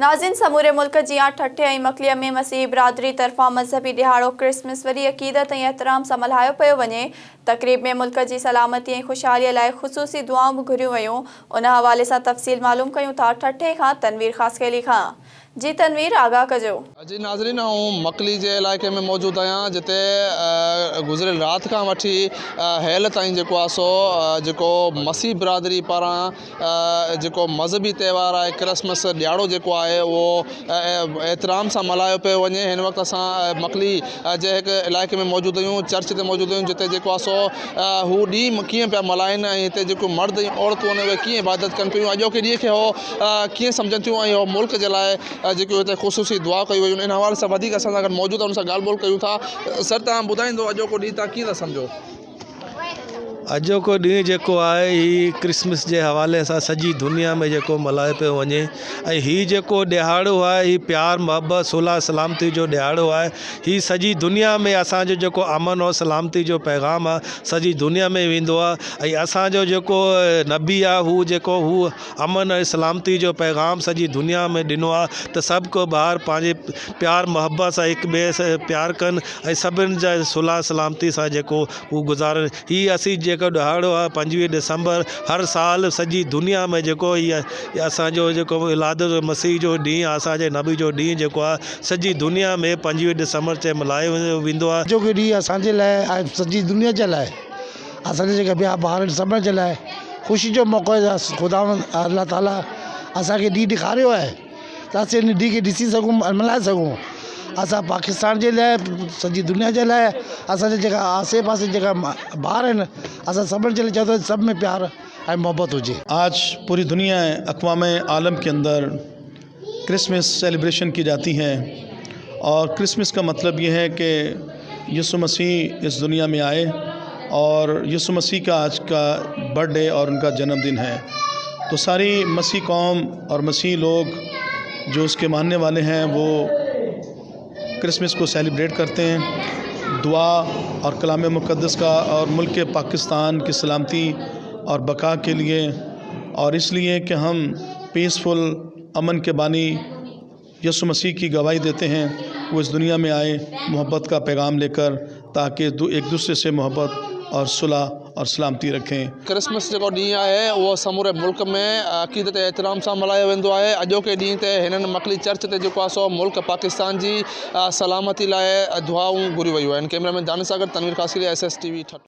नाज़रीन, समूरे मुल्क जी 8 ऐं मकलीअ में मसीह बिरादरी तरफ़ां मज़हबी ॾिहाड़ो क्रिसमस वरी अक़ीदत ऐं एहतराम सां मल्हायो पियो वञे। तक़रीब में मुल्क जी सलामती ऐं ख़ुशहालीअ लाइ ख़ुसूसी दुआऊं बि घुरियूं वयूं। उन हवाले सां तफ़सील मालूम कयूं था ठठे खां तनवीर ख़ासकेली खां। जी तनवीर, आगाह कजो। जी नाज़रीन, मकली जे इलाइक़े में मौजूद आहियां, जिते गुज़िरियल रात खां वठी हेल ताईं जेको आहे सो जेको मसीह बिरादरी पारां जेको मज़हबी त्योहार आहे क्रिसमस ॾियारो जेको आहे उहो एहतराम सां मल्हायो पियो वञे। हिन वक़्तु असां मकली जे हिकु इलाइक़े में मौजूद आहियूं, चर्च ते मौजूद आहियूं, जिते जेको आहे सो हू ॾींहुं कीअं पिया मल्हाइनि ऐं हिते जेको मर्द ऐं औरतूं आहिनि उहे कीअं इबादत कनि पियूं, अॼोके ॾींहं खे हो कीअं सम्झनि थियूं ऐं मुल्क जे लाइ जेको हिते ख़ुसूसी दुआ कई वयूं। इन हवाले सां वधीक असां सां गॾु मौजूदु आहे, उन सां ॻाल्हि ॿोल कयूं था। सर, तव्हां ॿुधाईंदो अॼोको ॾींहुं तव्हां कीअं था सम्झो? अॼोको ॾींहुं जेको आहे ही क्रिसमस जे हवाले सां सॼी दुनिया में जेको मल्हायो पियो वञे ऐं हीउ जेको ॾिहाड़ो आहे ही प्यार मोहब्बत सुलह सलामती जो ॾिहाड़ो आहे। ही सॼी दुनिया में असांजो जेको अमन और सलामती जो पैगाम आहे सॼी दुनिया में वेंदो आहे ऐं असांजो जेको नबी आहे हू अमन ऐं सलामती जो पैगाम सॼी दुनिया में ॾिनो आहे त सभु को ॿार पंहिंजे प्यार मोहब्बत सां हिक ॿिए सां प्यार कनि ऐं सभिनि जा सुलह सलामती सां जेको हू गुज़ारनि। ही असीं जेको ॾिहाड़ो आहे 25 दिसंबर हर साल सॼी दुनिया में जेको इहा असांजो जेको इलादत मसीह जो ॾींहुं आहे, असांजे नबी जो ॾींहुं जेको आहे सॼी दुनिया में 25 दिसंबर ते मल्हायो वेंदो आहे। जो कि ॾींहुं असांजे लाइ ऐं सॼी दुनिया जे लाइ, असांजे जेके ॿिया ॿार सभिनि जे लाइ ख़ुशी जो मौक़ो आहे। ख़ुदा अल्लाह ताला असांखे ॾींहुं ॾेखारियो आहे त असीं इन ॾींहं खे ॾिसी सघूं ऐं मल्हाए सघूं। असां पाकिस्तान जे लाइ, सॼी दुनिया जे लाइ, असांजे जेका आसे पासे जेका ॿार आहिनि, असां सभिनि जे लाइ चवंदा आहियूं सभ में प्यार ऐं मोहब्बत हुजे। आज पूरी दुनिया अक़वाम आलम के अंदर क्रिसमस सेलिब्रेशन की जाती हैं और क्रिसमस का मतलब ये है कि यीशु मसीह इस दुनिया में आए और यीशु मसीह का आज का बर्थडे और उनका जन्मदिन है। तो सारी मसीह कौम और मसीह लोग जो उसके मानने वाले हैं वो क्रिसमस को सेलिब्रेट करते हैं। दुआ और कलाम मुक़द्दस का और मुल्क पाकिस्तान की सलामती और बका के लिए, और इसलिए कि हम पीसफुल अमन के बानी यीशु मसीह की गवाही देते हैं। वो इस दुनिया में आए मोहब्बत का पैगाम लेकर, ताकि एक दूसरे से मोहब्बत और सुलह और सलामती रखें। क्रिसमस जेको ॾींहुं आहे उहो समूरे मुल्क में अक़ीदत ऐं एहतराम सां मल्हायो वेंदो आहे। अॼोके ॾींहं ते हिननि मकली चर्च ते जेको आहे सो मुल्क पाकिस्तान जी सलामती लाइ दुआऊं घुरी वयूं आहिनि। कैमरामैन दानिश सां गॾु तनवीर ख़ासकेली, SS TV ठठो।